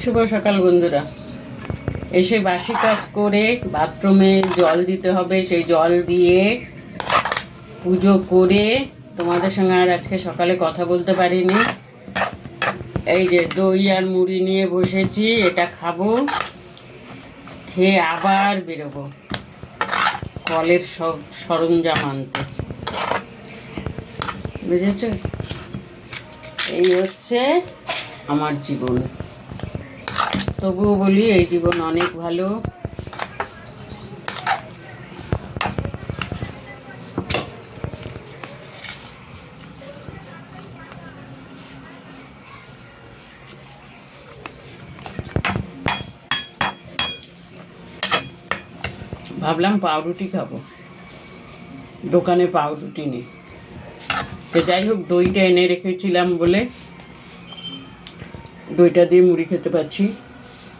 শুভ সকাল বন্ধুরা। এসে বাসি কাজ করে বাথরুমে জল দিতে হবে, সেই জল দিয়ে পুজো করে তোমাদের সঙ্গে আর আজকে সকালে কথা বলতে পারিনি। এই যে দই আর মুড়ি নিয়ে বসেছি, এটা খাবো, খেয়ে আবার বেরোবো কলের সব সরঞ্জাম আনতে, বুঝেছ? এই হচ্ছে আমার জীবন। তবুও বলি এই জীবন অনেক ভালো। ভাবলাম পাউরুটি খাবো, দোকানে পাউরুটি নেই, তো যাই হোক দইটা এনে রেখেছিলাম বলে দইটা দিয়ে মুড়ি খেতে পাচ্ছি।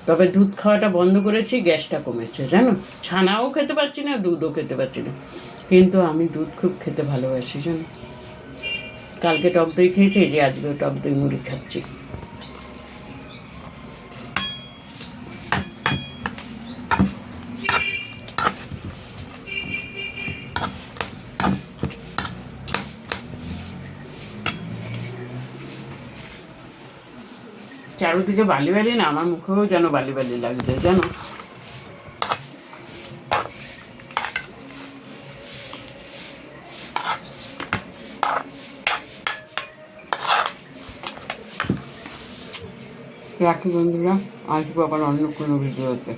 তবে দুধ খাওয়াটা বন্ধ করেছি, গ্যাসটা কমেছে জানো। ছানাও খেতে পারছি না, দুধও খেতে পারছি না, কিন্তু আমি দুধ খুব খেতে ভালোবাসি জানো। কালকে টক দই খেয়েছি, যে আজকেও টক দই মুড়ি খাচ্ছি। চারুদিকে বালি বালি না, আমার মুখেও যেন বালি বালি লাগছে জানো। রাখি বন্ধুরা, আসবো আবার অন্য কোনো ভিডিওতে।